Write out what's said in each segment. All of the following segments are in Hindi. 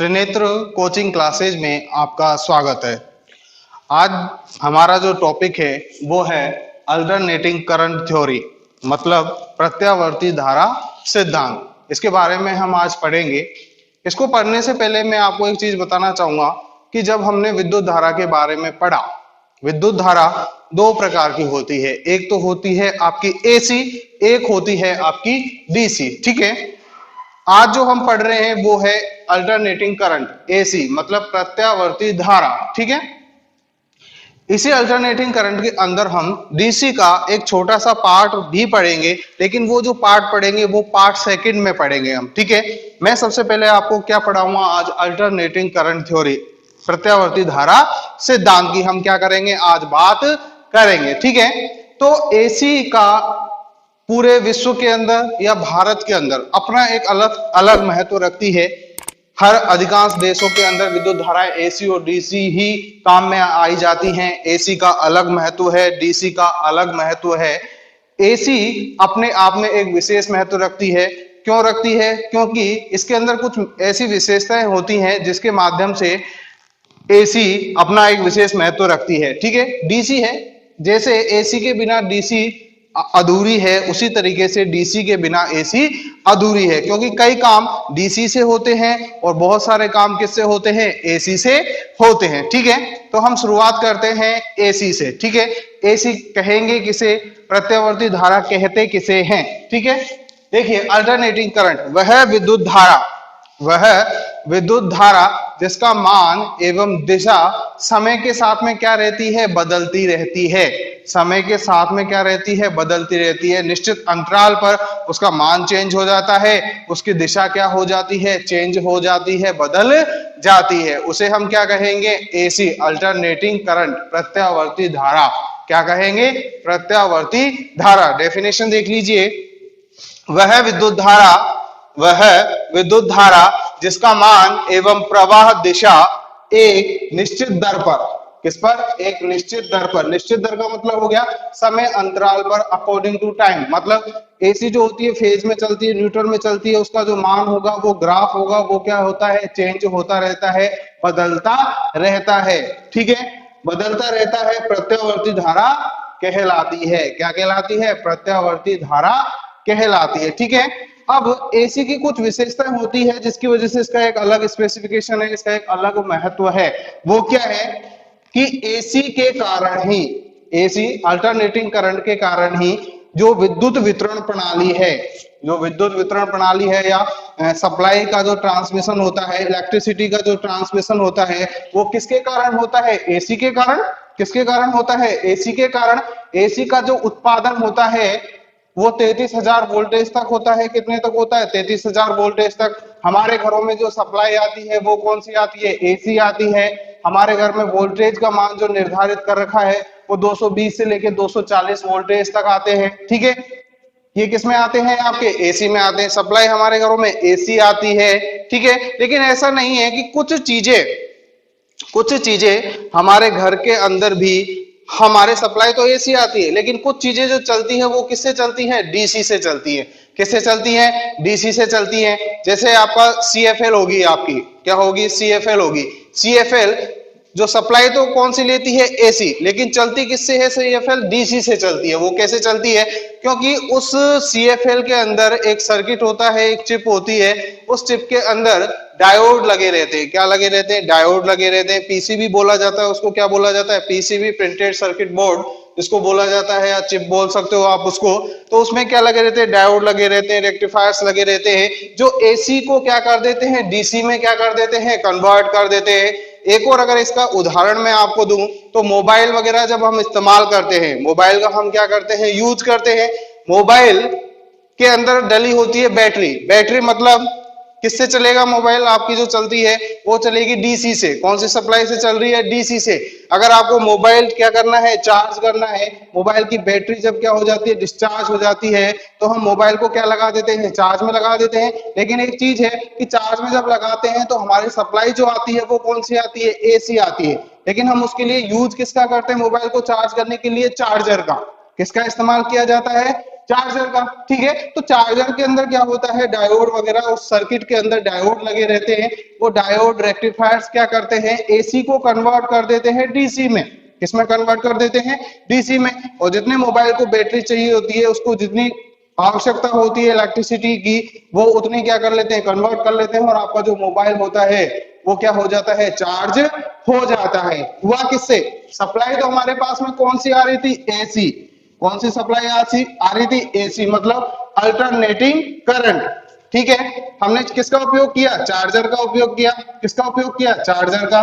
त्रिनेत्र कोचिंग क्लासेज में आपका स्वागत है। आज हमारा जो टॉपिक है वो है अल्टरनेटिंग करंट थ्योरी, मतलब प्रत्यावर्ती धारा सिद्धांत। इसके बारे में हम आज पढ़ेंगे। इसको पढ़ने से पहले मैं आपको एक चीज बताना चाहूंगा कि जब हमने विद्युत धारा के बारे में पढ़ा, विद्युत धारा दो प्रकार की होती है। एक तो होती है आपकी एसी, एक होती है आपकी डीसी। ठीक है, आज जो हम पढ़ रहे हैं वो है अल्टरनेटिंग करंट, एसी मतलब प्रत्यावर्ती धारा। ठीक है, इसी अल्टरनेटिंग करंट के अंदर हम डीसी का एक छोटा सा पार्ट भी पढ़ेंगे, लेकिन वो जो पार्ट पढ़ेंगे वो पार्ट सेकंड में पढ़ेंगे हम। ठीक है, मैं सबसे पहले आपको क्या पढ़ाऊंगा आज, अल्टरनेटिंग करंट थ्योरी, प्रत्यावर्ती धारा सिद्धांत की हम क्या करेंगे, आज बात करेंगे। ठीक है, तो एसी का पूरे विश्व के अंदर या भारत के अंदर अपना एक अलग अलग महत्व रखती है। हर अधिकांश देशों के अंदर विद्युत धाराएं एसी और डीसी ही काम में आई जाती हैं। एसी का अलग महत्व है, डीसी का अलग महत्व है। एसी अपने आप में एक विशेष महत्व रखती है। क्यों रखती है? क्योंकि इसके अंदर कुछ ऐसी विशेषताएं होती हैं जिसके माध्यम से एसी अपना एक विशेष महत्व रखती है। ठीक है, डीसी है, जैसे एसी के बिना डीसी अधूरी है, उसी तरीके से डीसी के बिना एसी अधूरी है, क्योंकि कई काम डीसी से होते हैं और बहुत सारे काम किससे होते हैं, एसी से होते हैं। ठीक है, तो हम शुरुआत करते हैं एसी से। ठीक है, एसी कहेंगे किसे, प्रत्यावर्ती धारा कहते किसे हैं। ठीक है, देखिए अल्टरनेटिंग करंट वह विद्युत धारा, वह विद्युत धारा जिसका मान एवं दिशा समय के साथ में क्या रहती है, बदलती रहती है। समय के साथ में क्या रहती है, बदलती रहती है। निश्चित अंतराल पर उसका मान चेंज हो जाता है, उसकी दिशा क्या हो जाती है, चेंज हो जाती है, बदल जाती है। उसे हम क्या कहेंगे, एसी, अल्टरनेटिंग करंट, प्रत्यावर्ती धारा। क्या कहेंगे, प्रत्यावर्ती धारा। डेफिनेशन देख लीजिए, वह विद्युत धारा जिसका मान एवं प्रवाह दिशा एक निश्चित दर पर, किस पर, एक निश्चित दर पर। निश्चित दर का मतलब हो गया समय अंतराल पर, अकॉर्डिंग टू टाइम। मतलब एसी जो होती है फेज में चलती है, न्यूट्रल में चलती है, उसका जो मान होगा वो ग्राफ होगा, वो क्या होता है, चेंज होता रहता है, बदलता रहता है। ठीक है, बदलता रहता है, प्रत्यावर्ती धारा कहलाती है। क्या कहलाती है, प्रत्यावर्ती धारा कहलाती है। ठीक है, अब एसी की कुछ विशेषताएं होती है जिसकी वजह से इसका एक अलग स्पेसिफिकेशन है, इसका एक अलग महत्व है। वो क्या है कि एसी के कारण ही, एसी अल्टरनेटिंग करंट के कारण ही जो विद्युत वितरण प्रणाली है, जो विद्युत वितरण प्रणाली है या सप्लाई का जो ट्रांसमिशन होता है, इलेक्ट्रिसिटी का जो ट्रांसमिशन होता है, वो किसके कारण होता है, एसी के कारण। किसके कारण होता है, एसी के कारण। एसी का जो उत्पादन होता है वो 33,000 वोल्टेज तक होता है। कितने तक होता है, 33,000 वोल्टेज तक। हमारे घरों में जो सप्लाई आती है वो कौन सी आती है, एसी आती है। हमारे घर में वोल्टेज का मान जो निर्धारित कर रखा है वो 220 से लेकर 240 वोल्टेज तक आते हैं। ठीक है, ये किस में आते हैं, आपके एसी में आते हैं। सप्लाई हमारे घरों में एसी आती है। ठीक है, लेकिन ऐसा नहीं है कि कुछ चीजें हमारे घर के अंदर भी, हमारे सप्लाई तो एसी आती है, लेकिन कुछ चीजें जो चलती है वो किससे चलती है, डीसी से चलती है। किससे चलती है, डीसी से चलती है। जैसे आपका सीएफएल होगी, आपकी क्या होगी, सीएफएल होगी। सीएफएल जो सप्लाई तो कौन सी लेती है, एसी, लेकिन चलती किससे है, सीएफएल डीसी से चलती है। वो कैसे चलती है, क्योंकि उस सीएफएल के अंदर एक सर्किट होता है, एक चिप होती है, उस चिप के अंदर डायोड लगे रहते हैं। क्या लगे रहते हैं, डायोड लगे रहते हैं। पीसीबी बोला जाता है उसको, क्या बोला जाता है, पीसीबी, प्रिंटेड सर्किट बोर्ड जिसको बोला जाता है, या चिप बोल सकते हो आप उसको। तो उसमें क्या लगे रहते हैं, डायोड लगे रहते हैं, रेक्टिफायर्स लगे रहते हैं, जो एसी को क्या कर देते हैं, डीसी में क्या कर देते हैं, कन्वर्ट कर देते हैं। एक और अगर इसका उदाहरण मैं आपको दूं तो मोबाइल वगैरह जब हम इस्तेमाल करते हैं, मोबाइल का हम क्या करते हैं, यूज करते हैं। मोबाइल के अंदर डली होती है बैटरी। बैटरी मतलब किससे चलेगा मोबाइल, आपकी जो चलती है वो चलेगी डीसी से। कौन सी सप्लाई से चल रही है, डीसी से। अगर आपको मोबाइल क्या करना है, चार्ज करना है, मोबाइल की बैटरी जब क्या हो जाती है, डिस्चार्ज हो जाती है, तो हम मोबाइल को क्या लगा देते हैं, चार्ज में लगा देते हैं। लेकिन एक चीज है कि चार्ज में जब लगाते हैं तो हमारी सप्लाई जो आती है वो कौन सी आती है, एसी आती है। लेकिन हम उसके लिए यूज किसका करते हैं, मोबाइल को चार्ज करने के लिए चार्जर का। किसका इस्तेमाल किया जाता है? चार्जर का। ठीक है, तो चार्जर के अंदर क्या होता है, डायोड वगैरह, उस सर्किट के अंदर डायोड लगे रहते हैं। वो डायोड रेक्टिफायर्स क्या करते हैं, एसी को कन्वर्ट कर देते हैं डीसी में। किसमें कन्वर्ट कर देते हैं? डीसी में। और जितने मोबाइल को बैटरी चाहिए होती है, उसको जितनी आवश्यकता होती है इलेक्ट्रिसिटी की, वो उतनी क्या कर लेते हैं, कन्वर्ट कर लेते हैं, और आपका जो मोबाइल होता है वो क्या हो जाता है, चार्ज हो जाता है। हुआ किससे? सप्लाई तो हमारे पास में कौन सी आ रही थी, एसी। कौन सी सप्लाई आ रही थी, एसी, मतलब अल्टरनेटिंग करंट। ठीक है, हमने किसका उपयोग किया, चार्जर का उपयोग किया। किसका उपयोग किया, चार्जर का।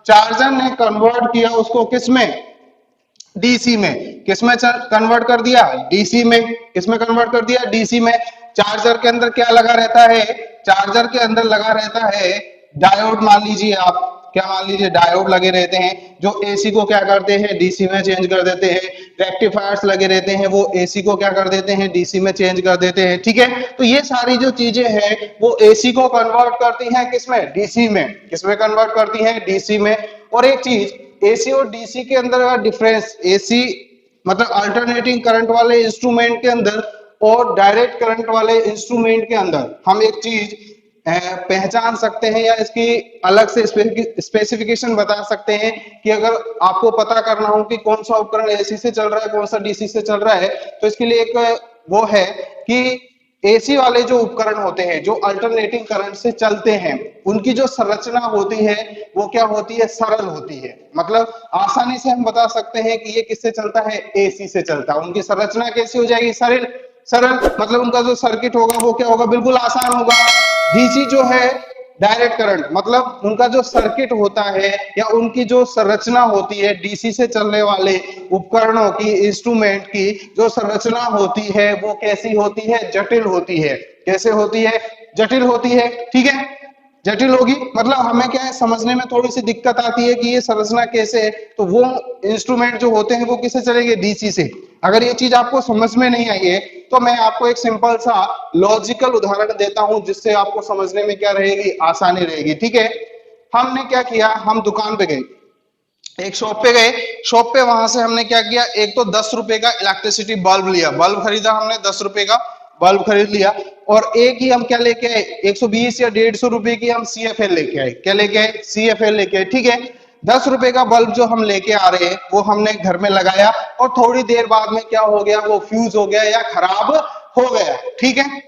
चार्जर ने कन्वर्ट किया उसको किसमें, डीसी में। किसमें कन्वर्ट कर दिया, डीसी में। किसमें कन्वर्ट कर दिया, डीसी में। चार्जर के अंदर क्या लगा रहता है, चार्जर के अंदर लगा रहता है डायोड। मान लीजिए आप, क्या मान लीजिए, डायोड लगे रहते हैं जो एसी को क्या करते हैं, डीसी में चेंज कर देते हैं। रेक्टिफायर्स लगे रहते हैं, वो एसी को क्या कर देते हैं, डीसी में चेंज कर देते हैं। ठीक है, तो ये सारी जो चीजें हैं वो एसी को कन्वर्ट करती हैं किसमें, डीसी में। किसमें कन्वर्ट करती हैं, डीसी में। और एक चीज, एसी और डीसी के अंदर का डिफरेंस, एसी मतलब अल्टरनेटिंग करंट वाले इंस्ट्रूमेंट के अंदर और डायरेक्ट करंट वाले इंस्ट्रूमेंट के अंदर हम एक चीज पहचान सकते हैं, या इसकी अलग से स्पेसिफिकेशन बता सकते हैं कि अगर आपको पता करना हो कि कौन सा उपकरण एसी से चल रहा है, कौन सा डीसी से चल रहा है, तो इसके लिए एक वो है कि एसी वाले जो उपकरण होते हैं जो अल्टरनेटिंग करंट से चलते हैं, उनकी जो संरचना होती है वो क्या होती है, सरल होती है। मतलब आसानी से हम बता सकते हैं कि ये किससे चलता है, एसी से चलता है। उनकी संरचना कैसी हो जाएगी, सरल। सरल मतलब उनका जो सर्किट होगा वो क्या होगा, बिल्कुल आसान होगा। डीसी जो है डायरेक्ट करंट, मतलब उनका जो सर्किट होता है या उनकी जो संरचना होती है, डीसी से चलने वाले उपकरणों की, इंस्ट्रूमेंट की जो संरचना होती है वो कैसी होती है, जटिल होती है। कैसे होती है, जटिल होती है। ठीक है, जटिल होगी मतलब हमें क्या है, समझने में थोड़ी सी दिक्कत आती है कि ये संरचना कैसे है। तो वो इंस्ट्रूमेंट जो होते हैं वो किससे चलेंगे, डीसी से। अगर ये चीज आपको समझ में नहीं आई है तो मैं आपको एक सिंपल सा लॉजिकल उदाहरण देता हूं, जिससे आपको समझने में क्या रहेगी, आसानी रहेगी। ठीक है, हमने क्या किया, हम दुकान पे गए, एक शॉप पे गए। शॉप पे वहां से हमने क्या किया, एक तो 10 रुपए का इलेक्ट्रिसिटी बल्ब लिया, बल्ब खरीदा हमने, 10 रुपए का बल्ब खरीद लिया। और एक ही हम क्या लेके आए, 120 या 150 रुपए की हम सीएफएल लेके आए। क्या लेके आए, सीएफएल लेके आए। ठीक है, 10 रुपए का बल्ब जो हम लेके आ रहे हैं वो हमने घर में लगाया, और थोड़ी देर बाद में क्या हो गया, वो फ्यूज हो गया या खराब हो गया। ठीक है,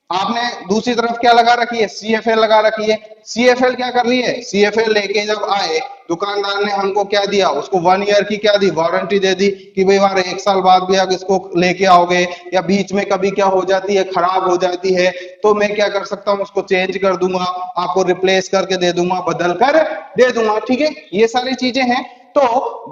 आपने दूसरी तरफ क्या लगा रखी है, सीएफएल लगा रखी है। सीएफएल क्या कर रही है, सीएफएल लेके जब आए, दुकानदार ने हमको क्या दिया, उसको 1 ईयर की क्या दी, वारंटी दे दी कि भाई यार 1 साल बाद भी आप इसको लेके आओगे, या बीच में कभी क्या हो जाती है, खराब हो जाती है, तो मैं क्या कर सकता हूँ, उसको चेंज कर दूंगा, आपको रिप्लेस करके दे दूंगा, बदल कर दे दूंगा। ठीक है, ये सारी चीजें हैं। तो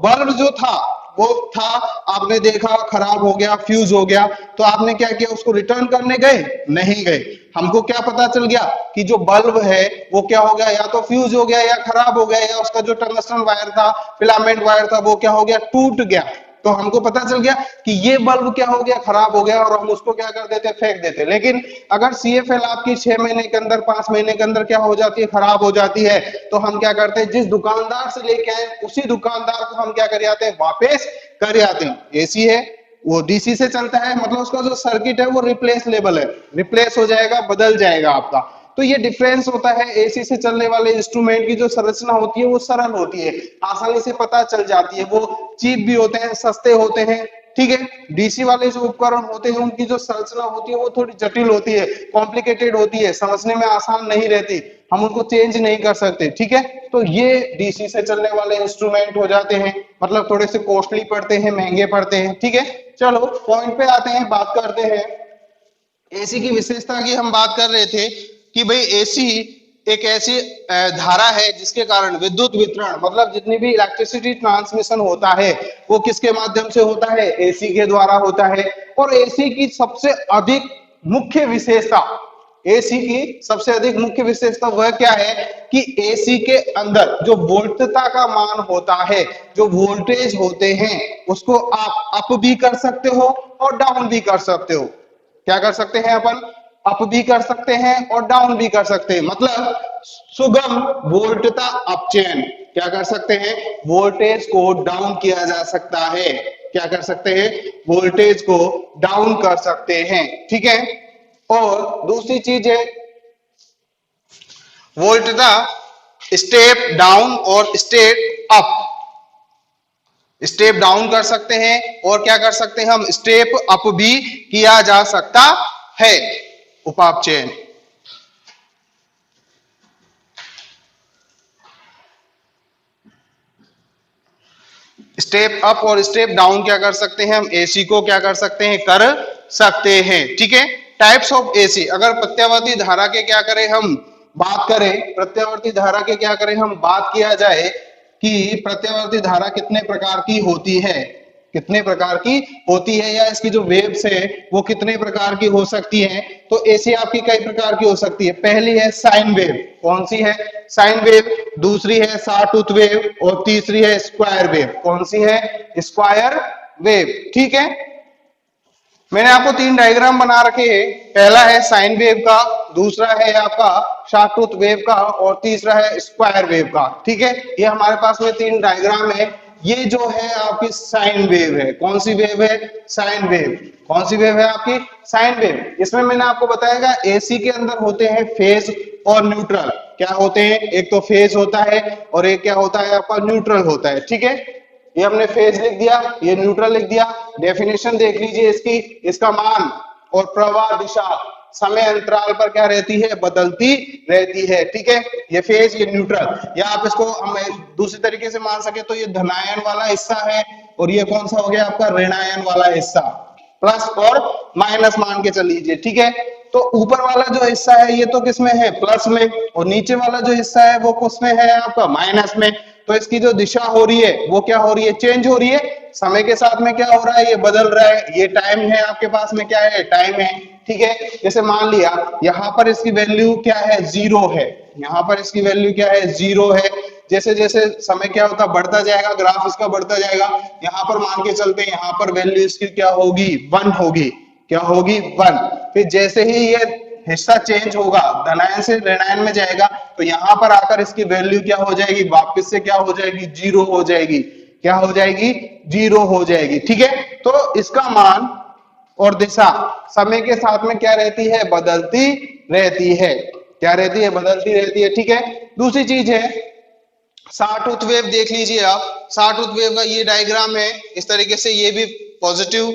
बल्ब जो था वो था, आपने देखा खराब हो गया, फ्यूज हो गया, तो आपने क्या किया, उसको रिटर्न करने गए, नहीं गए। हमको क्या पता चल गया कि जो बल्ब है वो क्या हो गया, या तो फ्यूज हो गया, या खराब हो गया, या उसका जो टंगस्टन वायर था, फिलामेंट वायर था, वो क्या हो गया, टूट गया। तो हमको पता चल गया कि ये बल्ब क्या हो गया, खराब हो गया, और हम उसको क्या कर देते, फेंक देते। लेकिन अगर सीएफएल आपकी 6 महीने के अंदर, 5 महीने के अंदर क्या हो जाती है, खराब हो जाती है, तो हम क्या करते हैं, जिस दुकानदार से लेके आए उसी दुकानदार को हम क्या कर आते हैं, वापस कर आते हैं। एसी है वो डीसी से चलता है, मतलब उसका जो सर्किट है वो रिप्लेसलेबल है, रिप्लेस हो जाएगा, बदल जाएगा आपका। तो ये डिफरेंस होता है, एसी से चलने वाले इंस्ट्रूमेंट की जो संरचना होती है वो सरल होती है, आसानी से पता चल जाती है, वो चीप भी होते हैं, सस्ते होते हैं। ठीक है, डीसी वाले जो उपकरण होते हैं उनकी जो संरचना होती है वो थोड़ी जटिल होती है, कॉम्प्लिकेटेड होती है, समझने में आसान नहीं रहती, हम उनको चेंज नहीं कर सकते। ठीक है, तो ये डीसी से चलने वाले इंस्ट्रूमेंट हो जाते हैं, मतलब थोड़े से कॉस्टली पड़ते हैं, महंगे पड़ते हैं। ठीक है, चलो पॉइंट पे आते हैं, बात करते हैं एसी की विशेषता की। हम बात कर रहे थे कि भाई एसी एक ऐसी धारा है जिसके कारण विद्युत वितरण, मतलब जितनी भी इलेक्ट्रिसिटी ट्रांसमिशन होता है वो किसके माध्यम से होता है, एसी के द्वारा होता है। और एसी की सबसे अधिक मुख्य विशेषता, एसी की सबसे अधिक मुख्य विशेषता वह क्या है कि एसी के अंदर जो वोल्टता का मान होता है, जो वोल्टेज होते हैं, उसको आप अप भी कर सकते हो और डाउन भी कर सकते हो। क्या कर सकते हैं अपन, अप भी कर सकते हैं और डाउन भी कर सकते हैं, मतलब सुगम वोल्टता अपचयन। क्या कर सकते हैं, वोल्टेज को डाउन किया जा सकता है। क्या कर सकते हैं, वोल्टेज को डाउन कर सकते हैं, ठीक है। और दूसरी चीज है वोल्टता स्टेप डाउन और स्टेप अप। स्टेप डाउन कर सकते हैं और क्या कर सकते हैं हम, स्टेप अप भी किया जा सकता है उपाप चयन। स्टेप अप और स्टेप डाउन क्या कर सकते हैं हम, एसी को क्या कर सकते हैं, कर सकते हैं, ठीक है। टाइप्स ऑफ एसी, अगर प्रत्यावर्ती धारा के क्या करें हम बात करें, प्रत्यावर्ती धारा के क्या करें हम बात किया जाए कि प्रत्यावर्ती धारा कितने प्रकार की होती है, कितने प्रकार की होती है, या इसकी जो वेव्स है वो कितने प्रकार की हो सकती है। तो एसी आपकी कई प्रकार की हो सकती है। पहली है साइन वेव, कौन सी है, साइन वेव। दूसरी है सॉटूथ वेव और तीसरी है स्क्वायर वेव, कौन सी है, स्क्वायर वेव, ठीक है। मैंने आपको तीन डायग्राम बना रखे हैं, पहला है साइन वेव का, दूसरा है आपका सॉटूथ वेव का और तीसरा है स्क्वायर वेव का, ठीक है। ये हमारे पास में तीन डायग्राम है। ये जो है आपकी साइन वेव है, कौन सी वेव है, साइन वेव। कौन सी वेव है आपकी, साइन वेव। इसमें मैंने आपको बताया एसी के अंदर होते हैं फेज और न्यूट्रल। क्या होते हैं, एक तो फेज होता है और एक क्या होता है आपका न्यूट्रल होता है, ठीक है। ये हमने फेज लिख दिया, ये न्यूट्रल लिख दिया। डेफिनेशन देख लीजिए इसकी, इसका मान और प्रवाह दिशा समय अंतराल पर क्या रहती है, बदलती रहती है, ठीक है। ये फेज, ये न्यूट्रल, या आप इसको हम दूसरी तरीके से मान सके तो ये धनायन वाला हिस्सा है और ये कौन सा हो गया आपका ऋणायन वाला हिस्सा, प्लस और माइनस मान के चल लीजिए, ठीक है। तो ऊपर वाला जो हिस्सा है ये तो किसमें है, प्लस में, और नीचे वाला जो हिस्सा है वो किसमें है आपका, माइनस में। तो इसकी जो दिशा हो रही है वो क्या हो रही है, चेंज हो रही है। समय के साथ में क्या हो रहा है, ये बदल रहा है। ये टाइम है आपके पास में, क्या है, टाइम है, ठीक है। जैसे मान लिया यहाँ पर इसकी वैल्यू क्या है, 0 है, यहाँ पर इसकी वैल्यू क्या है, 0 है। जैसे जैसे समय क्या होता बढ़ता जाएगा, ग्राफ इसका बढ़ता जाएगा, यहाँ पर मान के चलते हैं यहाँ पर वैल्यू इसकी क्या होगी, 1 होगी, क्या होगी, 1। फिर जैसे ही ये हिस्सा चेंज होगा, धनायन से ऋणायन में जाएगा, तो यहाँ पर आकर इसकी वैल्यू क्या हो जाएगी, वापस से क्या हो जाएगी, 0 हो जाएगी। क्या हो जाएगी, 0 हो जाएगी, ठीक है। तो इसका मान और दिशा समय के साथ में क्या रहती है, बदलती रहती है, क्या रहती है, बदलती रहती है, ठीक है। दूसरी चीज है सॉटूथ वेव, देख लीजिए आप, सॉटूथ वेव का ये डायग्राम है इस तरीके से, ये भी पॉजिटिव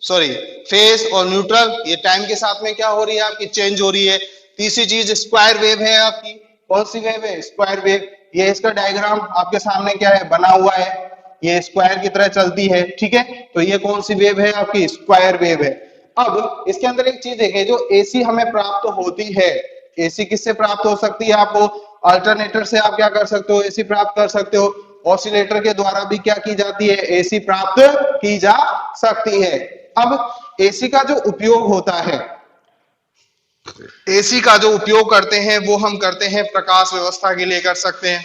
फेज और न्यूट्रल, ये टाइम के साथ में क्या हो रही है आपकी, चेंज हो रही है। तीसरी चीज स्क्वायर वेव है आपकी, कौन सी वेव है, स्क्वायर वेव। ये इसका डायग्राम आपके सामने क्या है, बना हुआ है, ये स्क्वायर की तरह चलती है, ठीक है। तो ये कौन सी वेव है आपकी, स्क्वायर वेव है। अब इसके अंदर एक चीज देखें, जो एसी हमें प्राप्त होती है, एसी किससे प्राप्त हो सकती है, आपको अल्टरनेटर से आप क्या कर सकते हो, एसी प्राप्त कर सकते हो। ऑसिलेटर के द्वारा भी क्या की जाती है, एसी प्राप्त की जा सकती है। अब एसी का जो उपयोग होता है, एसी का जो उपयोग करते हैं वो हम करते हैं प्रकाश व्यवस्था के लिए कर सकते हैं,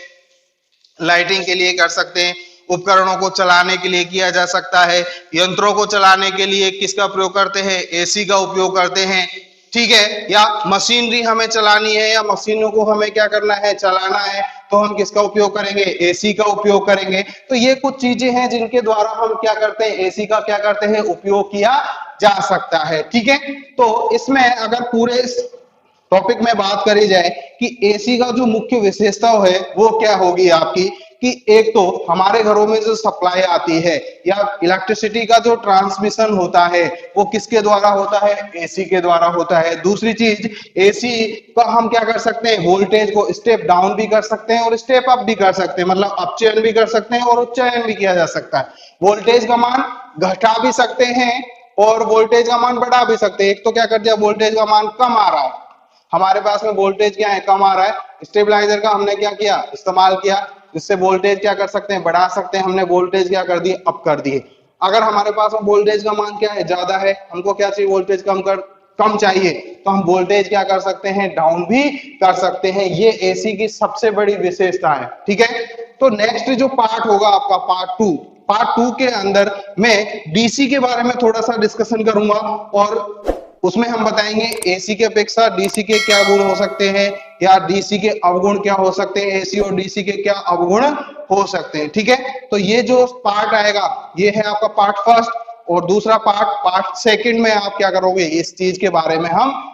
लाइटिंग के लिए कर सकते हैं, उपकरणों को चलाने के लिए किया जा सकता है, यंत्रों को चलाने के लिए किसका प्रयोग करते हैं, एसी का उपयोग करते हैं, ठीक है। या मशीनरी हमें चलानी है या मशीनों को हमें क्या करना है, चलाना है, तो हम किसका उपयोग करेंगे, एसी का उपयोग करेंगे। तो ये कुछ चीजें हैं जिनके द्वारा हम क्या करते हैं, एसी का क्या करते हैं, उपयोग किया जा सकता है, ठीक है। तो इसमें अगर पूरे टॉपिक में बात करी जाए कि एसी का जो मुख्य विशेषता है वो क्या होगी आपकी, कि एक तो हमारे घरों में जो सप्लाई आती है या इलेक्ट्रिसिटी का जो ट्रांसमिशन होता है वो किसके द्वारा होता है, एसी के द्वारा होता है। दूसरी चीज, एसी का हम क्या कर सकते हैं, वोल्टेज को स्टेप डाउन भी कर सकते हैं और स्टेप अप भी कर सकते हैं, मतलब अपचयन भी कर सकते हैं और उच्चयन भी किया जा सकता है। वोल्टेज का मान घटा भी सकते हैं और वोल्टेज का मान बढ़ा भी सकते हैं। एक तो क्या कर दिया, वोल्टेज का मान कम आ रहा है, हमारे पास में वोल्टेज क्या है, कम आ रहा है, स्टेबलाइजर का हमने क्या किया, इस्तेमाल किया, जिससे वोल्टेज क्या कर सकते हैं, बढ़ा सकते हैं। हमने वोल्टेज क्या कर दिए, अप कर दिए। अगर हमारे पास में वोल्टेज का मान क्या है, ज्यादा है, हमको क्या चाहिए, वोल्टेज कम चाहिए, तो हम वोल्टेज क्या कर सकते हैं, डाउन भी कर सकते हैं। ये एसी की सबसे बड़ी विशेषता है, ठीक है। तो नेक्स्ट जो पार्ट होगा आपका पार्ट टू के अंदर मैं डीसी के बारे में थोड़ा सा डिस्कशन करूंगा और उसमें हम बताएंगे एसी की अपेक्षा डीसी के क्या गुण हो सकते हैं, या डीसी के अवगुण क्या हो सकते हैं, एसी और डीसी के क्या अवगुण हो सकते हैं। ठीक है, तो ये जो पार्ट आएगा ये है आपका पार्ट फर्स्ट, और दूसरा पार्ट सेकंड में आप क्या करोगे, इस चीज के बारे में हम